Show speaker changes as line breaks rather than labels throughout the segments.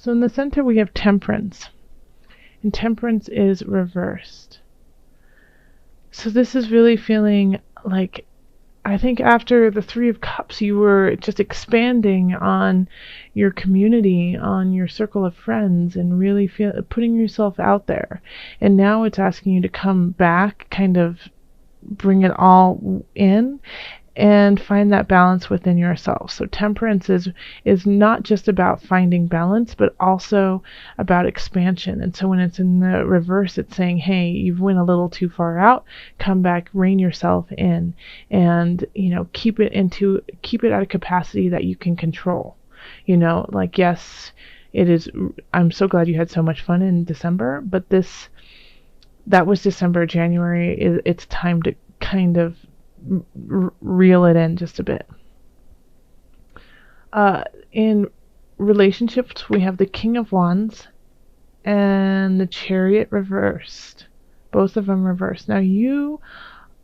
So in the center we have Temperance, and Temperance is reversed. So this is really feeling like, I think after the Three of Cups, you were just expanding on your community, on your circle of friends, and really putting yourself out there. And now it's asking you to come back, kind of bring it all in, and find that balance within yourself. So temperance is not just about finding balance, but also about expansion. And so when it's in the reverse, it's saying, hey, you've went a little too far out, come back, rein yourself in, and keep it at a capacity that you can control. Like, yes, it is, I'm so glad you had so much fun in December, but that was December. January, it's time to kind of reel it in just a bit. In relationships, we have the King of Wands and the Chariot reversed. Both of them reversed. Now you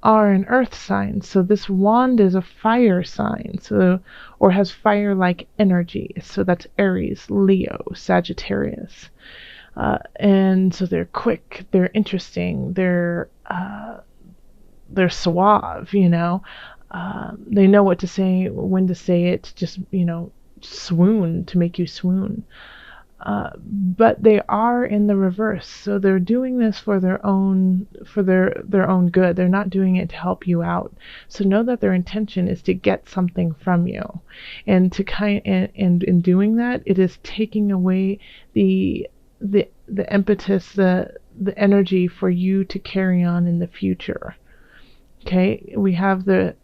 are an earth sign, so this wand is a fire sign, or has fire-like energy. So that's Aries, Leo, Sagittarius. And so they're quick, they're interesting, they're suave, they know what to say, when to say it, just, swoon, to make you swoon. But they are in the reverse, so they're doing this for their own good. They're not doing it to help you out. So know that their intention is to get something from you, and and in doing that, it is taking away the impetus, the energy for you to carry on in the future. Okay, we have the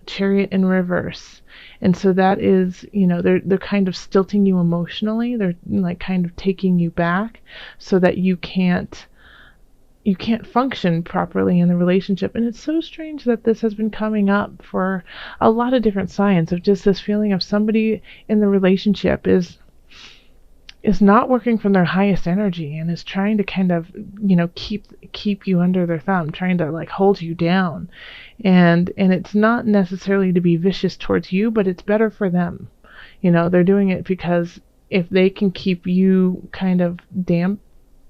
Chariot in reverse, and so that is, they're kind of stilting you emotionally. They're like kind of taking you back so that you can't function properly in the relationship. And it's so strange that this has been coming up for a lot of different signs, of just this feeling of somebody in the relationship is not working from their highest energy, and is trying to kind of, keep you under their thumb, trying to like hold you down. And it's not necessarily to be vicious towards you, but it's better for them. They're doing it because if they can keep you kind of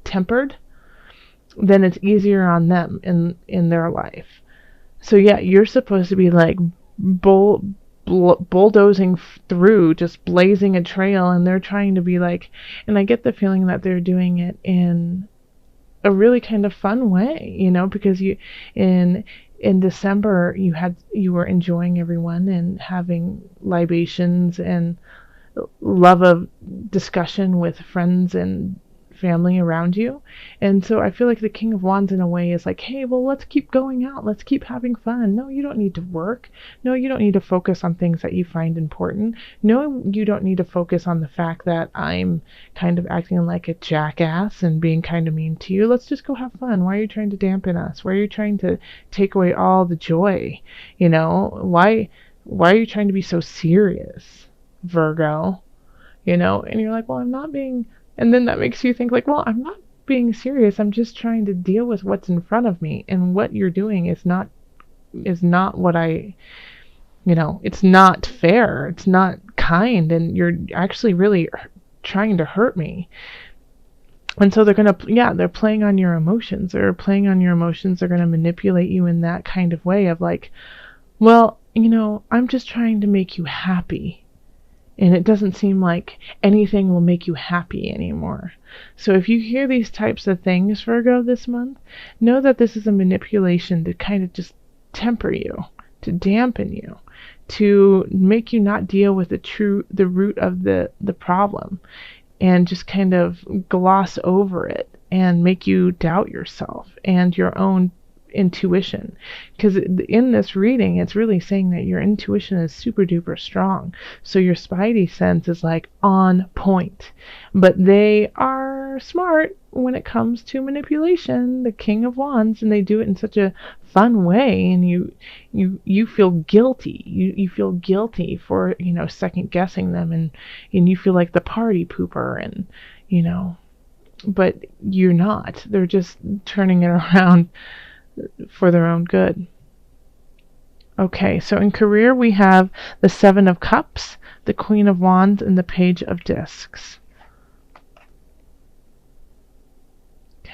tempered, then it's easier on them in their life. So yeah, you're supposed to be like bulldozing through, just blazing a trail, and they're trying to be like, and I get the feeling that they're doing it in a really kind of fun way, because in December you were enjoying everyone and having libations and love of discussion with friends and family around you. And so I feel like the King of Wands in a way is like, hey, well, let's keep going out, let's keep having fun. No, you don't need to work. No, you don't need to focus on things that you find important. No, you don't need to focus on the fact that I'm kind of acting like a jackass and being kind of mean to you. Let's just go have fun. Why are you trying to dampen us? Why are you trying to take away all the joy? Why are you trying to be so serious, Virgo? And you're like, well, I'm not being. And then that makes you think like, well, I'm not being serious. I'm just trying to deal with what's in front of me. And what you're doing is not what it's not fair. It's not kind. And you're actually really trying to hurt me. And so they're playing on your emotions. They're playing on your emotions. They're going to manipulate you in that kind of way of like, well, I'm just trying to make you happy. And it doesn't seem like anything will make you happy anymore. So if you hear these types of things, Virgo, this month, know that this is a manipulation to kind of just temper you, to dampen you, to make you not deal with the root of the problem, and just kind of gloss over it and make you doubt yourself and your own intuition. Because in this reading, it's really saying that your intuition is super duper strong, so your spidey sense is like on point. But they are smart when it comes to manipulation, the King of Wands, and they do it in such a fun way, and you feel guilty. You feel guilty for second guessing them, and you feel like the party pooper, and but you're not. They're just turning it around for their own good. Okay, so in career we have the Seven of Cups, the Queen of Wands, and the Page of Discs.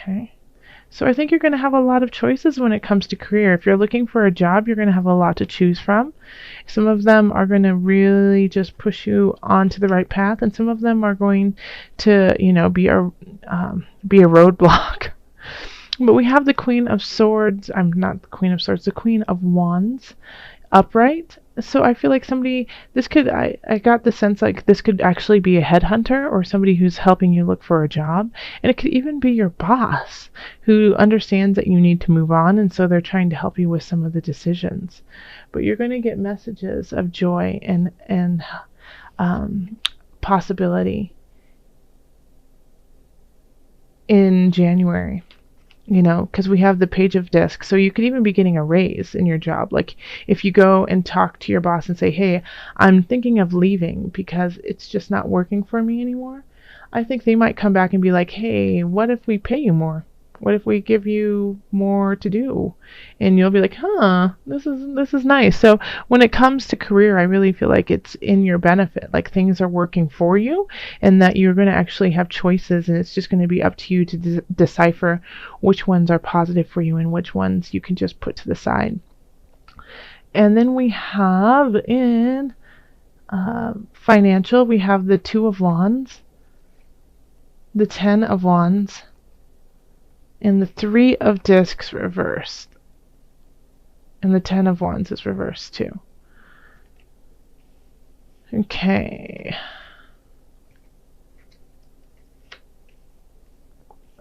Okay. So I think you're going to have a lot of choices when it comes to career. If you're looking for a job, you're going to have a lot to choose from. Some of them are going to really just push you onto the right path, and some of them are going to, be a roadblock. But we have the Queen of Swords. I'm not the Queen of Swords, the Queen of Wands upright. So I feel like I got the sense like this could actually be a headhunter or somebody who's helping you look for a job. And it could even be your boss who understands that you need to move on, and so they're trying to help you with some of the decisions. But you're going to get messages of joy and possibility in January. Because we have the Page of Discs. So you could even be getting a raise in your job. Like if you go and talk to your boss and say, hey, I'm thinking of leaving because it's just not working for me anymore. I think they might come back and be like, hey, what if we pay you more? What if we give you more to do? And you'll be like, this is nice. So when it comes to career, I really feel like it's in your benefit. Like things are working for you, and that you're going to actually have choices, and it's just going to be up to you to decipher which ones are positive for you and which ones you can just put to the side. And then we have in financial, we have the Two of Wands, the Ten of Wands, and the Three of Discs reversed. And the Ten of Wands is reversed too. Okay.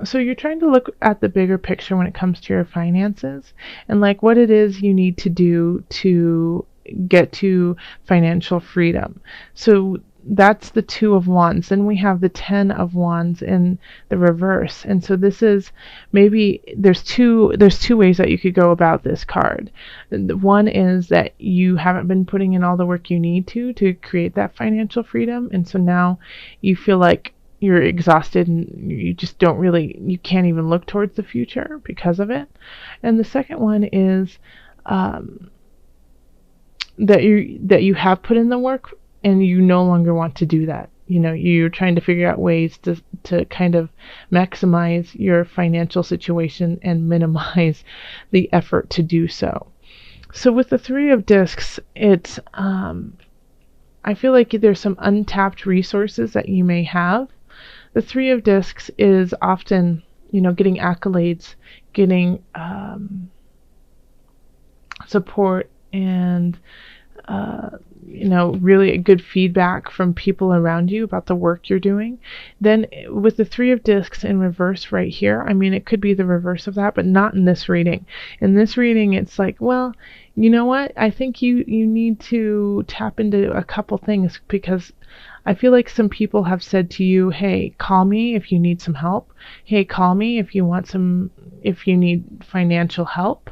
So you're trying to look at the bigger picture when it comes to your finances and like what it is you need to do to get to financial freedom. So that's the Two of Wands. Then we have the Ten of Wands in the reverse. And so this is maybe there's two ways that you could go about this card. One is that you haven't been putting in all the work you need to create that financial freedom, and so now you feel like you're exhausted and you just you can't even look towards the future because of it. And the second one is that you have put in the work and you no longer want to do that. You're trying to figure out ways to kind of maximize your financial situation and minimize the effort to do so. So with the Three of Discs, it's I feel like there's some untapped resources that you may have. The Three of Discs is often, getting accolades, getting support, and really good feedback from people around you about the work you're doing. Then with the Three of Discs in reverse right here, it could be the reverse of that, but not in this reading. In this reading, it's like, well, you know what? I think you need to tap into a couple things, because I feel like some people have said to you, hey, call me if you need some help. Hey, call me if you need financial help.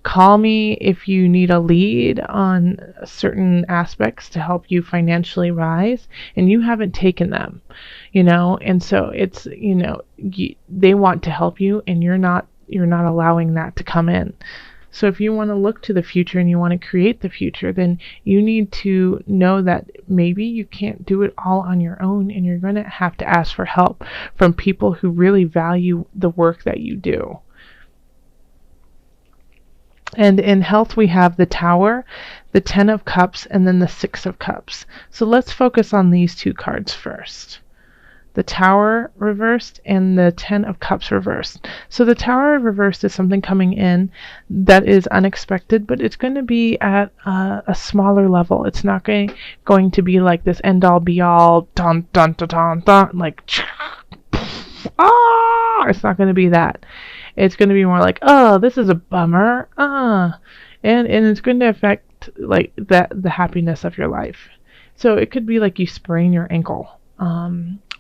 Call me if you need a lead on certain aspects to help you financially rise, and you haven't taken them, and so it's, they want to help you, and you're not allowing that to come in. So if you want to look to the future and you want to create the future, then you need to know that maybe you can't do it all on your own, and you're going to have to ask for help from people who really value the work that you do. And in health, we have the Tower, the Ten of Cups, and then the Six of Cups. So let's focus on these two cards first. The Tower reversed and the Ten of Cups reversed. So the Tower reversed is something coming in that is unexpected, but it's going to be at a smaller level. It's not going to be like this end-all, be-all, dun, dun, dun, dun, dun, like, it's not going to be that. It's going to be more like, oh, this is a bummer, and it's going to affect like the happiness of your life. So it could be like you sprain your ankle,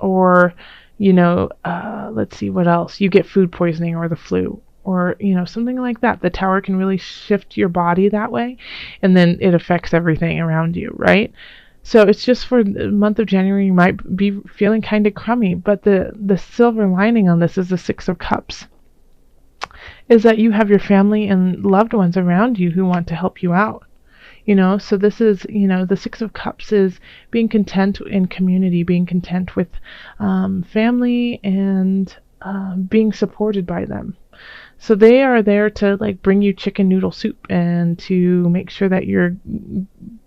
or let's see what else. You get food poisoning or the flu, or something like that. The Tower can really shift your body that way, and then it affects everything around you, right? So it's just for the month of January, you might be feeling kind of crummy, but the silver lining on this is the Six of Cups. Is that you have your family and loved ones around you who want to help you out. So this is, the Six of Cups is being content in community, being content with family, and being supported by them. So they are there to like bring you chicken noodle soup and to make sure that you're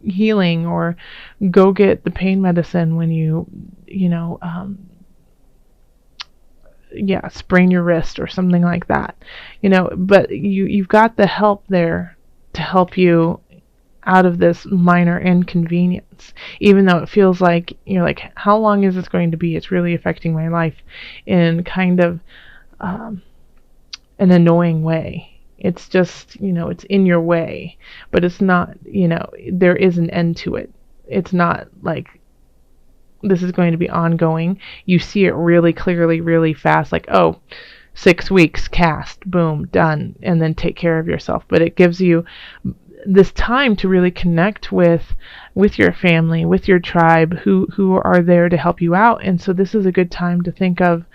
healing, or go get the pain medicine when you know, yeah, sprain your wrist or something like that. But you've got the help there to help you out of this minor inconvenience, even though it feels like you're like, how long is this going to be? It's really affecting my life in kind of um, an annoying way. It's just, it's in your way, but it's not, there is an end to it. It's not like this is going to be ongoing. You see it really clearly, really fast, like, oh, 6 weeks, cast, boom, done, and then take care of yourself. But it gives you this time to really connect with your family, with your tribe, who are there to help you out. And so this is a good time to think of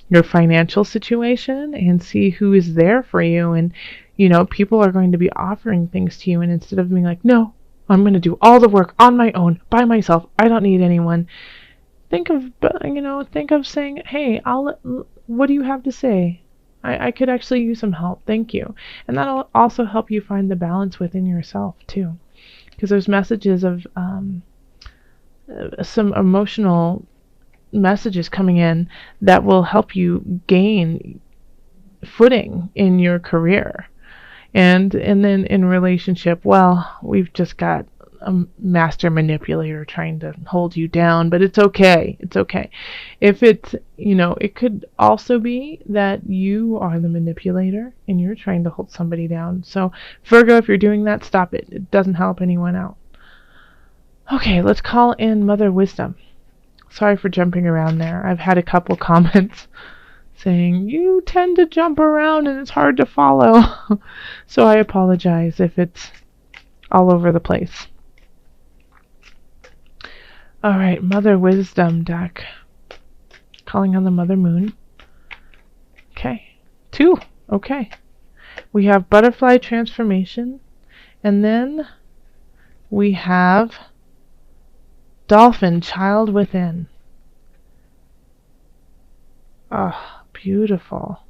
your financial situation and see who is there for you. And people are going to be offering things to you, and instead of being like, no, I'm going to do all the work on my own by myself, I don't need anyone, think of saying, hey, what do you have to say? I could actually use some help. Thank you. And that'll also help you find the balance within yourself too, because there's messages of some emotional messages coming in that will help you gain footing in your career. And then in relationship, well, we've just got a master manipulator trying to hold you down, but it's okay. It's okay. If it's, it could also be that you are the manipulator and you're trying to hold somebody down. So Virgo, if you're doing that, stop it. It doesn't help anyone out. Okay, let's call in Mother Wisdom. Sorry for jumping around there. I've had a couple comments saying you tend to jump around and it's hard to follow. So I apologize if it's all over the place. All right, Mother Wisdom deck. Calling on the Mother Moon. Okay. 2. Okay. We have Butterfly Transformation. And then we have Dolphin, Child Within. Oh, beautiful.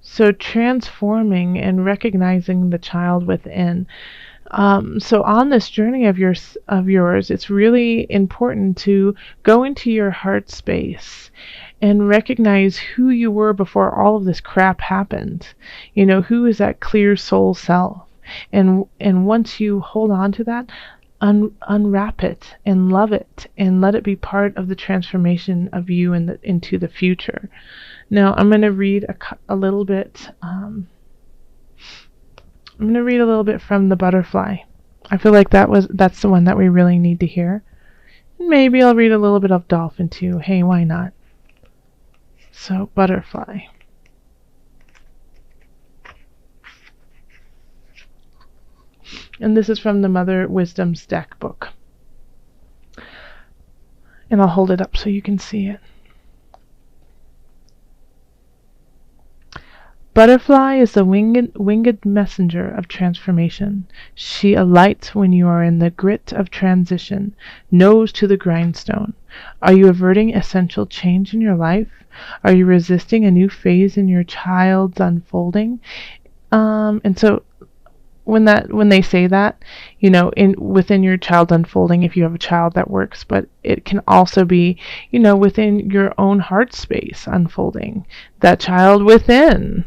So transforming and recognizing the child within. So on this journey of yours, it's really important to go into your heart space and recognize who you were before all of this crap happened. Who is that clear soul self? And once you hold on to that, unwrap it and love it and let it be part of the transformation of you into the future. Now I'm going to read a little bit. I'm going to read a little bit from the Butterfly. I feel like that's the one that we really need to hear. Maybe I'll read a little bit of Dolphin too. Hey, why not? So Butterfly. And this is from the Mother Wisdom's deck book. And I'll hold it up so you can see it. Butterfly is the winged messenger of transformation. She alights when you are in the grit of transition, nose to the grindstone. Are you averting essential change in your life? Are you resisting a new phase in your child's unfolding? And so when they say that, within your child unfolding, if you have a child, that works, but it can also be, within your own heart space unfolding, that child within,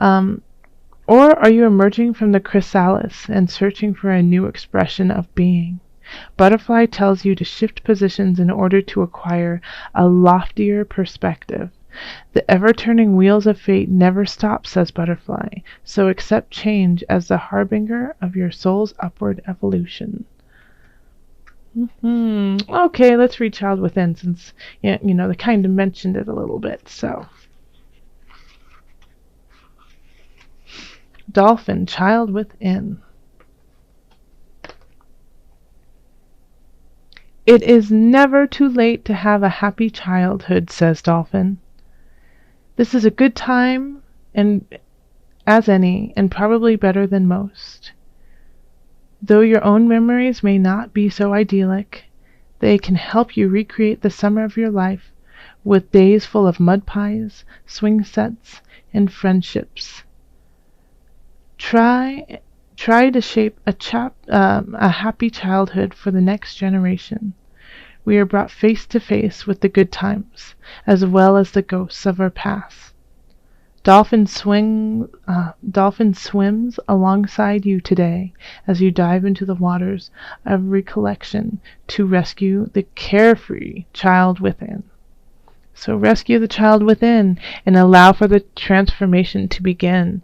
or are you emerging from the chrysalis and searching for a new expression of being? Butterfly tells you to shift positions in order to acquire a loftier perspective. The ever-turning wheels of fate never stop, says Butterfly, so accept change as the harbinger of your soul's upward evolution. Okay, let's read Child Within, since, they kind of mentioned it a little bit, so. Dolphin, Child Within. It is never too late to have a happy childhood, says Dolphin. This is a good time, and as any, and probably better than most. Though your own memories may not be so idyllic, they can help you recreate the summer of your life with days full of mud pies, swing sets, and friendships. Try to shape a happy childhood for the next generation. We are brought face to face with the good times, as well as the ghosts of our past. Dolphin swims alongside you today as you dive into the waters of recollection to rescue the carefree child within. So rescue the child within and allow for the transformation to begin.